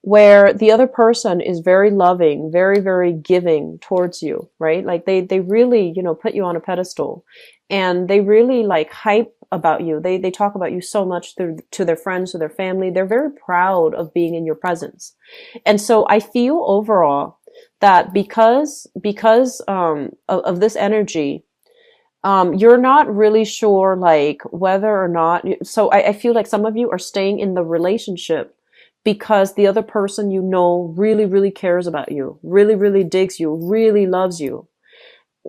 where the other person is very loving, very, very giving towards you, right? Like they really, put you on a pedestal, and they really like hype about you. They talk about you so much to their friends, to their family. They're very proud of being in your presence. And so I feel overall that because of this energy, you're not really sure like whether or not. So I feel like some of you are staying in the relationship because the other person really, really cares about you, really, really digs you, really loves you,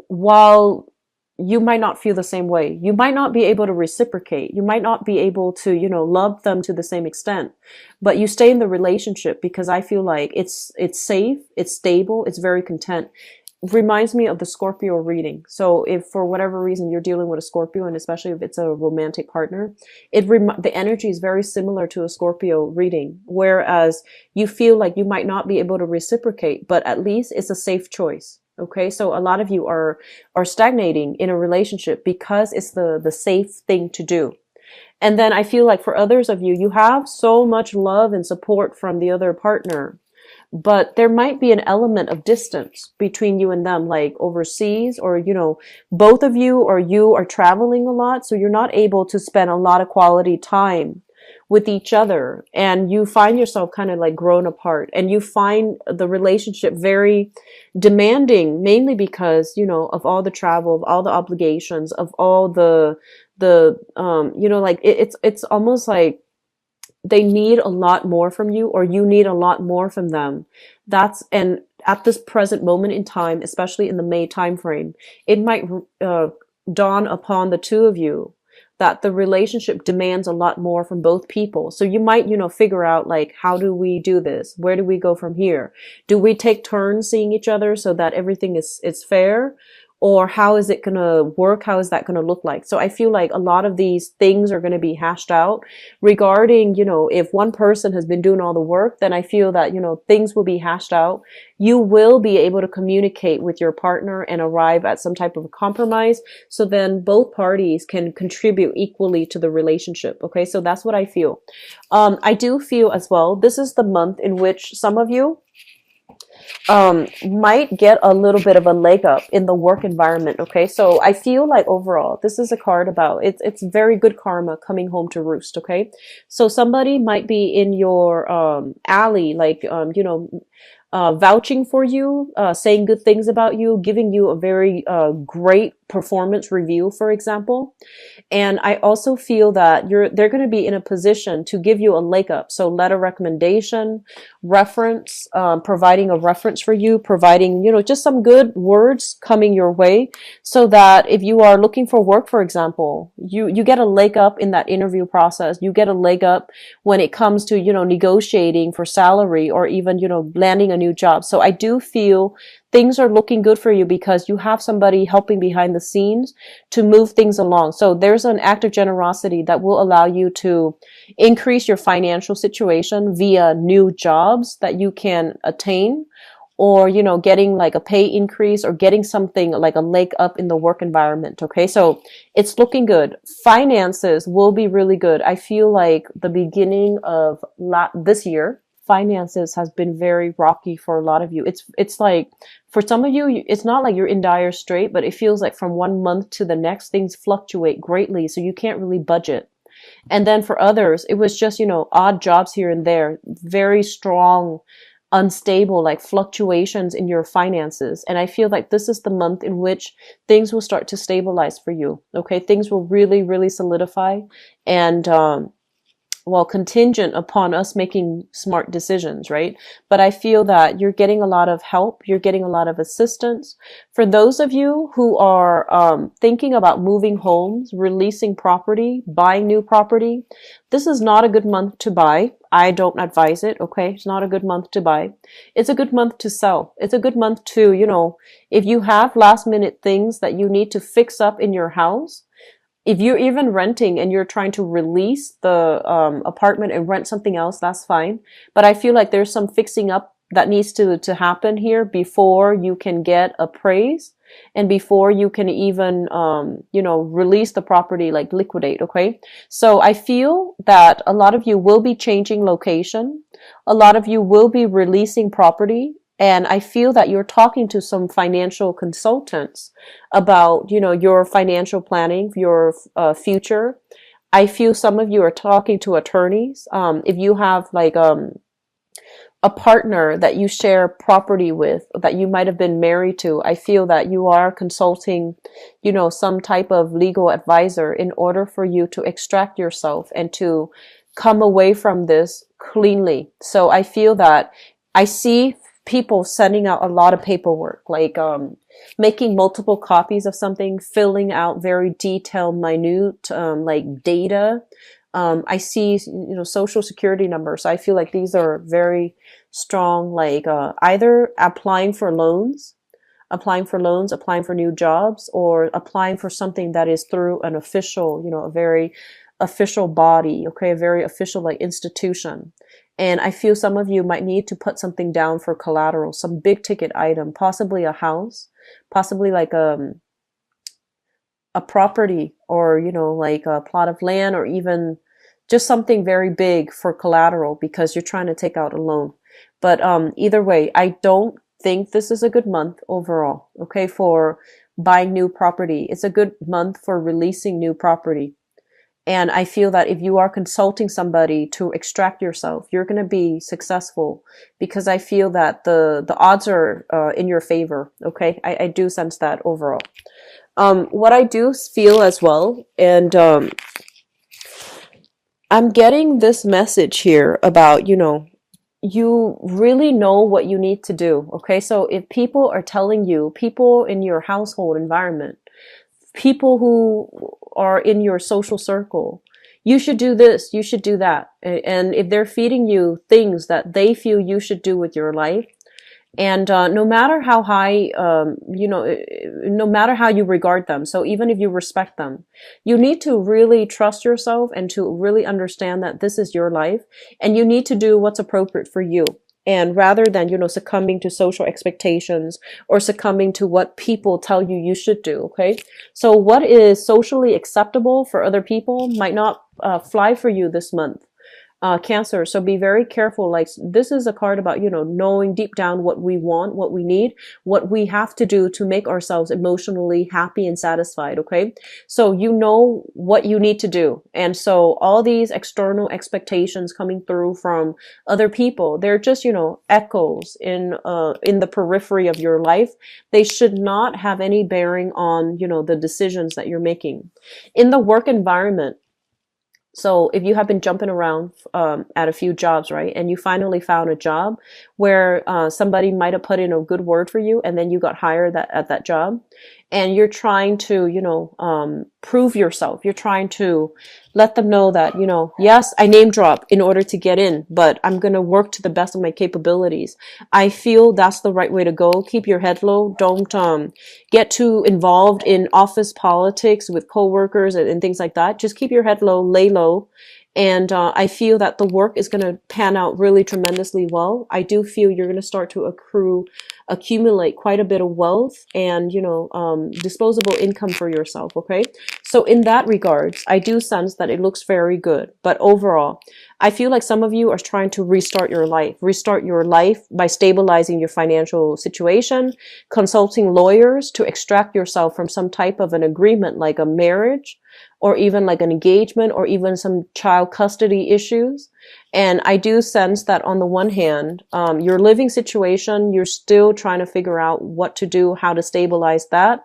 while you might not feel the same way. You might not be able to reciprocate. You might not be able to, love them to the same extent, but you stay in the relationship because I feel like it's safe, it's stable, it's very content. Reminds me of the Scorpio reading. So if for whatever reason you're dealing with a Scorpio, and especially if it's a romantic partner, the energy is very similar to a Scorpio reading, whereas you feel like you might not be able to reciprocate, but at least it's a safe choice. Okay, so a lot of you are stagnating in a relationship because it's the safe thing to do. And then I feel like for others of you, you have so much love and support from the other partner, but there might be an element of distance between you and them, like overseas, or both of you or you are traveling a lot, so you're not able to spend a lot of quality time with each other, and you find yourself kind of like grown apart, and you find the relationship very demanding, mainly because of all the travel, of all the obligations, of all like it's almost like they need a lot more from you, or you need a lot more from them. And at this present moment in time, especially in the May timeframe, it might dawn upon the two of you that the relationship demands a lot more from both people. So you might, figure out like, how do we do this? Where do we go from here? Do we take turns seeing each other so that everything is fair? Or how is it going to work? How is that going to look like? So I feel like a lot of these things are going to be hashed out regarding, if one person has been doing all the work, then I feel that, things will be hashed out. You will be able to communicate with your partner and arrive at some type of a compromise. So then both parties can contribute equally to the relationship. Okay. So that's what I feel. I do feel as well, this is the month in which some of you might get a little bit of a leg up in the work environment. Okay, so I feel like overall, this is a card about it's very good karma coming home to roost. Okay, so somebody might be in your alley, like vouching for you, saying good things about you, giving you a very great performance review, for example. And I also feel that they're going to be in a position to give you a leg up. So letter recommendation, reference, providing a reference for you, providing, just some good words coming your way, so that if you are looking for work, for example, you get a leg up in that interview process. You get a leg up when it comes to, negotiating for salary, or even, landing a new job. So I do feel things are looking good for you because you have somebody helping behind the scenes to move things along. So there's an act of generosity that will allow you to increase your financial situation via new jobs that you can attain, or, getting like a pay increase, or getting something like a leg up in the work environment. Okay. So it's looking good. Finances will be really good. I feel like the beginning of this year, finances has been very rocky for a lot of you. It's like, for some of you, it's not like you're in dire strait, but it feels like from one month to the next, things fluctuate greatly. So you can't really budget. And then for others, it was just, odd jobs here and there, very strong, unstable, like fluctuations in your finances. And I feel like this is the month in which things will start to stabilize for you. Okay. Things will really, really solidify. And, contingent upon us making smart decisions, right? But I feel that you're getting a lot of help. You're getting a lot of assistance. For those of you who are thinking about moving homes, releasing property, buying new property, this is not a good month to buy. I don't advise it, okay? It's not a good month to buy. It's a good month to sell. It's a good month to, if you have last minute things that you need to fix up in your house, if you're even renting and you're trying to release the apartment and rent something else, that's fine. But I feel like there's some fixing up that needs to happen here before you can get appraised. and before you can even, release the property, like liquidate. Okay. So I feel that a lot of you will be changing location. A lot of you will be releasing property. And I feel that you're talking to some financial consultants about, your financial planning, your future. I feel some of you are talking to attorneys. If you have like, a partner that you share property with, that you might have been married to, I feel that you are consulting, some type of legal advisor in order for you to extract yourself and to come away from this cleanly. So I feel that I see people sending out a lot of paperwork, like making multiple copies of something, filling out very detailed, minute, like data. I see, social security numbers. I feel like these are very strong, like either applying for loans, applying for new jobs, or applying for something that is through an official, a very official body, okay, a very official like institution. And I feel some of you might need to put something down for collateral, some big ticket item, possibly a house, possibly like a property, or like a plot of land, or even just something very big for collateral because you're trying to take out a loan. But either way, I don't think this is a good month overall, okay, for buying new property. It's a good month for releasing new property. And I feel that if you are consulting somebody to extract yourself, you're going to be successful, because I feel that the odds are in your favor. Okay. I do sense that overall. What I do feel as well, and I'm getting this message here about, you really know what you need to do. Okay. So if people are telling you, people in your household environment, people who are in your social circle, you should do this, you should do that. And if they're feeding you things that they feel you should do with your life, and no matter how high, no matter how you regard them, so even if you respect them, you need to really trust yourself and to really understand that this is your life, and you need to do what's appropriate for you. And rather than, succumbing to social expectations or succumbing to what people tell you you should do, okay? So what is socially acceptable for other people might not fly for you this month. Cancer. So be very careful. Like, this is a card about, knowing deep down what we want, what we need, what we have to do to make ourselves emotionally happy and satisfied. Okay. So you know what you need to do. And so all these external expectations coming through from other people, they're just, echoes in the periphery of your life. They should not have any bearing on, the decisions that you're making in the work environment. So if you have been jumping around at a few jobs, right, and you finally found a job where somebody might have put in a good word for you, and then you got hired at that job, and you're trying to, prove yourself. You're trying to let them know that, yes, I name drop in order to get in, but I'm going to work to the best of my capabilities. I feel that's the right way to go. Keep your head low. Don't get too involved in office politics with coworkers and things like that. Just keep your head low, lay low. And I feel that the work is going to pan out really tremendously well. I do feel you're going to start to accumulate quite a bit of wealth and, disposable income for yourself. Okay. So in that regards, I do sense that it looks very good. But overall, I feel like some of you are trying to restart your life by stabilizing your financial situation, consulting lawyers to extract yourself from some type of an agreement, like a marriage, or even like an engagement, or even some child custody issues. And I do sense that on the one hand, your living situation, you're still trying to figure out what to do, how to stabilize that.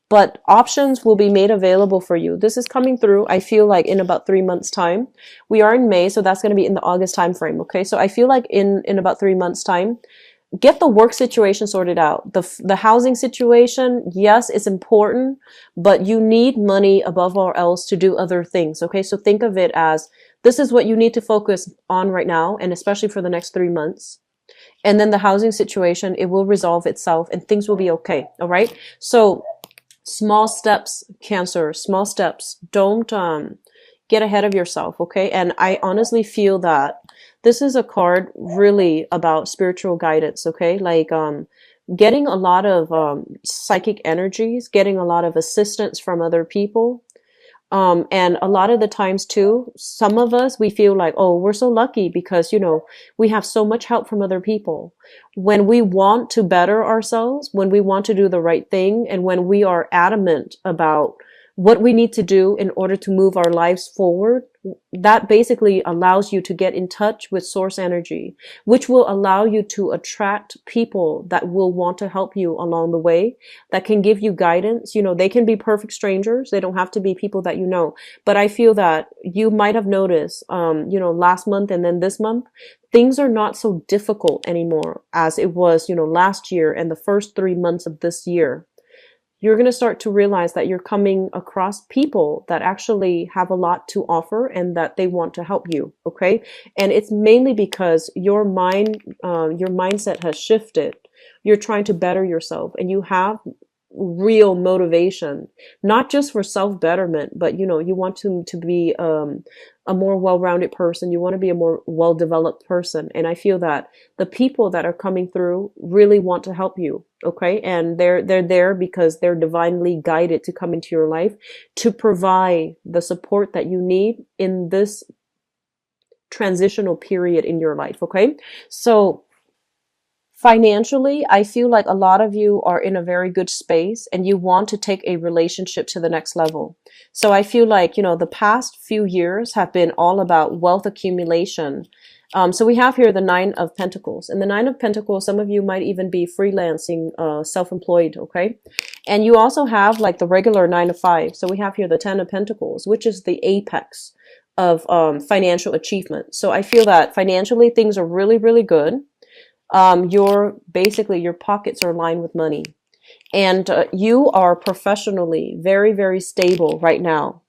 But options will be made available for you. This is coming through, I feel like, in about 3 months' time. We are in May, so that's going to be in the August timeframe. Okay, so I feel like in about 3 months' time, get the work situation sorted out. The housing situation, yes, it's important, but you need money above all else to do other things. Okay, so think of it as this is what you need to focus on right now, and especially for the next 3 months. And then the housing situation, it will resolve itself and things will be okay. All right. So small steps, Cancer, small steps. Don't get ahead of yourself. Okay. And I honestly feel that this is a card really about spiritual guidance. Okay. Like getting a lot of psychic energies, getting a lot of assistance from other people. And a lot of the times too, some of us, we feel like, oh, we're so lucky because, we have so much help from other people. When we want to better ourselves, when we want to do the right thing, and when we are adamant about what we need to do in order to move our lives forward, that basically allows you to get in touch with source energy, which will allow you to attract people that will want to help you along the way, that can give you guidance. They can be perfect strangers. They don't have to be people that you know. But I feel that you might have noticed, last month and then this month, things are not so difficult anymore as it was, last year and the first 3 months of this year. You're going to start to realize that you're coming across people that actually have a lot to offer and that they want to help you. Okay. And it's mainly because your mindset has shifted. You're trying to better yourself and you have real motivation, not just for self-betterment, but you want to be a more well-rounded person. You want to be a more well-developed person. And I feel that the people that are coming through really want to help you. Okay. And they're there because they're divinely guided to come into your life to provide the support that you need in this transitional period in your life. Okay. So financially, I feel like a lot of you are in a very good space and you want to take a relationship to the next level. So I feel like, the past few years have been all about wealth accumulation. So we have here the Nine of Pentacles. And the Nine of Pentacles, some of you might even be freelancing, self-employed, okay? And you also have like the regular 9 of 5. So we have here the 10 of Pentacles, which is the apex of financial achievement. So I feel that financially things are really, really good. Your pockets are lined with money, and you are professionally very, very stable right now.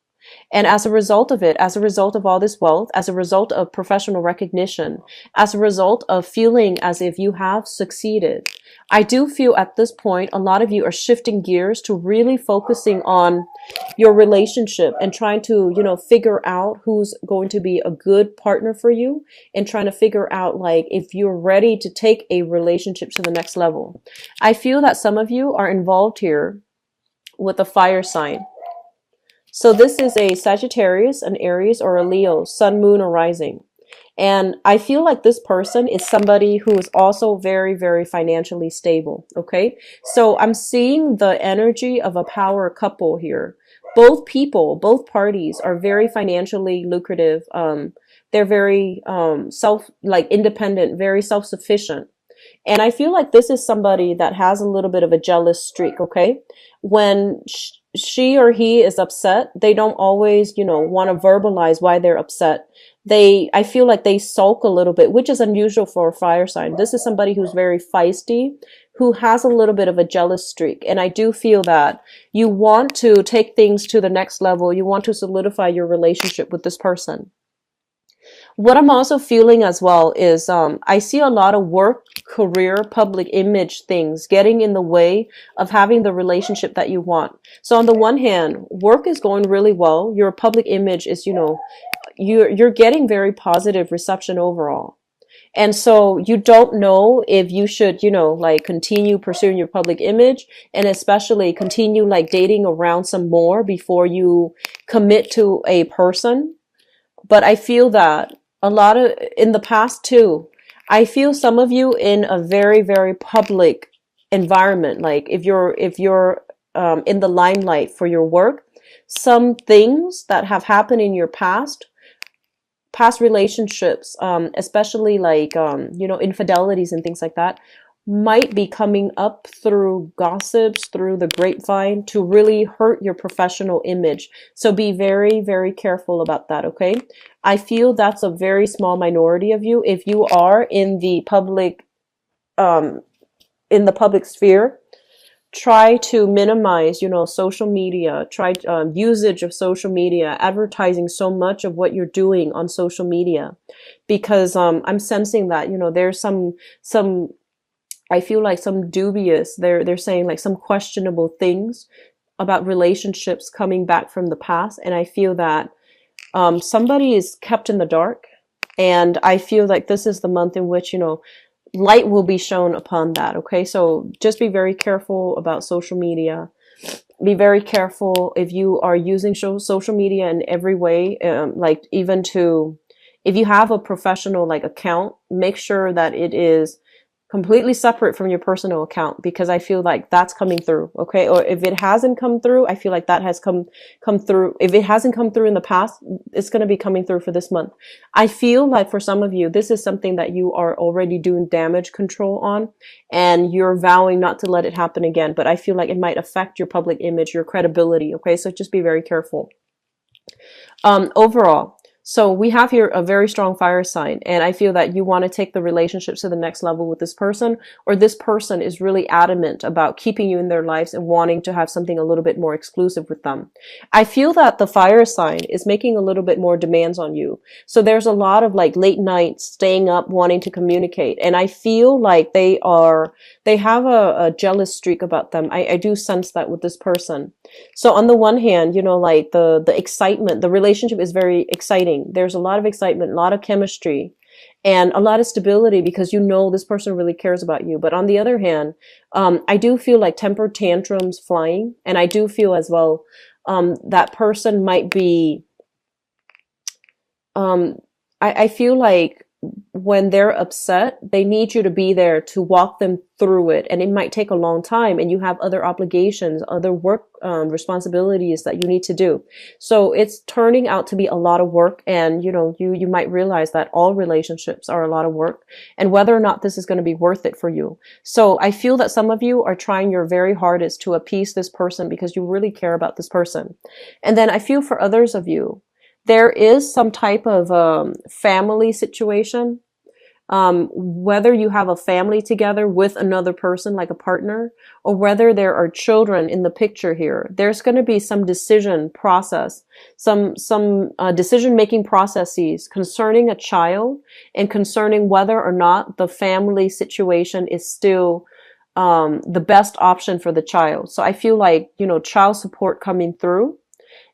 And as a result of it, as a result of all this wealth, as a result of professional recognition, as a result of feeling as if you have succeeded, I do feel at this point, a lot of you are shifting gears to really focusing on your relationship and trying to, figure out who's going to be a good partner for you and trying to figure out like if you're ready to take a relationship to the next level. I feel that some of you are involved here with a fire sign. So this is a Sagittarius, an Aries, or a Leo, sun, moon, or rising. And I feel like this person is somebody who is also very, very financially stable. Okay. So I'm seeing the energy of a power couple here. Both both parties are very financially lucrative. They're very, independent, very self-sufficient. And I feel like this is somebody that has a little bit of a jealous streak. Okay. When she or he is upset, they don't always, want to verbalize why they're upset. I feel like they sulk a little bit, which is unusual for a fire sign. This is somebody who's very feisty, who has a little bit of a jealous streak. And I do feel that you want to take things to the next level. You want to solidify your relationship with this person. What I'm also feeling as well is I see a lot of work, career, public image things getting in the way of having the relationship that you want. So on the one hand, work is going really well. Your public image is, you're getting very positive reception overall. And so you don't know if you should, continue pursuing your public image and especially continue dating around some more before you commit to a person. But I feel that a lot of in the past too, I feel some of you in a very, very public environment. Like if you're in the limelight for your work, some things that have happened in your past relationships, especially infidelities and things like that, might be coming up through gossips, through the grapevine to really hurt your professional image. So be very, very careful about that, okay? I feel that's a very small minority of you. If you are in the public sphere, try to minimize, social media, try usage of social media, advertising so much of what you're doing on social media, because I'm sensing that, there's some I feel like some dubious, they're saying like some questionable things about relationships coming back from the past. And I feel that somebody is kept in the dark. And I feel like this is the month in which, light will be shown upon that. Okay, so just be very careful about social media. Be very careful if you are using social media in every way, like even to, if you have a professional like account, make sure that it is completely separate from your personal account, because I feel like that's coming through. Okay, or if it hasn't come through, I feel like that has come through. If it hasn't come through in the past, it's going to be coming through for this month. I feel like for some of you, this is something that you are already doing damage control on, and you're vowing not to let it happen again. But I feel like it might affect your public image, your credibility. Okay, so just be very careful. Overall, so we have here a very strong fire sign, and I feel that you want to take the relationships to the next level with this person, or this person is really adamant about keeping you in their lives and wanting to have something a little bit more exclusive with them. I feel that the fire sign is making a little bit more demands on you. So there's a lot of like late nights, staying up, wanting to communicate. And I feel like they have a jealous streak about them. I do sense that with this person. So on the one hand, you know, like the excitement, the relationship is very exciting. There's a lot of excitement, a lot of chemistry, and a lot of stability, because you know this person really cares about you. But on the other hand, I do feel like temper tantrums flying, and I do feel as well that person might be. I feel like when they're upset, they need you to be there to walk them through it. And it might take a long time, and you have other obligations, other work responsibilities that you need to do. So it's turning out to be a lot of work. And, you know, you might realize that all relationships are a lot of work, and whether or not this is going to be worth it for you. So I feel that some of you are trying your very hardest to appease this person because you really care about this person. And then I feel for others of you, there is some type of family situation, whether you have a family together with another person, like a partner, or whether there are children in the picture here. There's going to be some decision process, some decision-making processes concerning a child, and concerning whether or not the family situation is still the best option for the child. So I feel like, you know, child support coming through.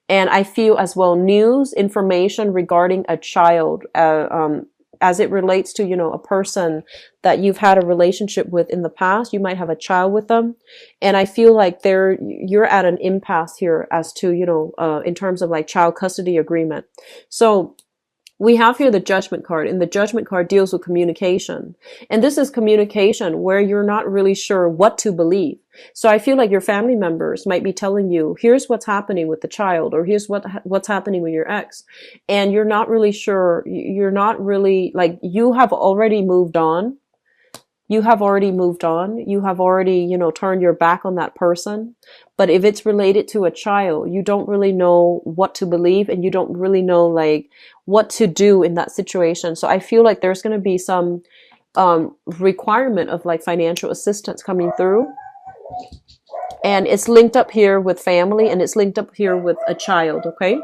And I feel as well news, information regarding a child, as it relates to, you know, a person that you've had a relationship with in the past. You might have a child with them. And I feel like you're at an impasse here as to, you know, in terms of like child custody agreement. So we have here the Judgment card, and the Judgment card deals with communication. And this is communication where you're not really sure what to believe. So I feel like your family members might be telling you, here's what's happening with the child, or here's what's happening with your ex. And you're not really sure. You're not really, like, you have already moved on. You have already moved on. You have already, you know, turned your back on that person. But if it's related to a child, you don't really know what to believe, and you don't really know like what to do in that situation. So I feel like there's going to be some requirement of like financial assistance coming through. And it's linked up here with family, and it's linked up here with a child. Okay.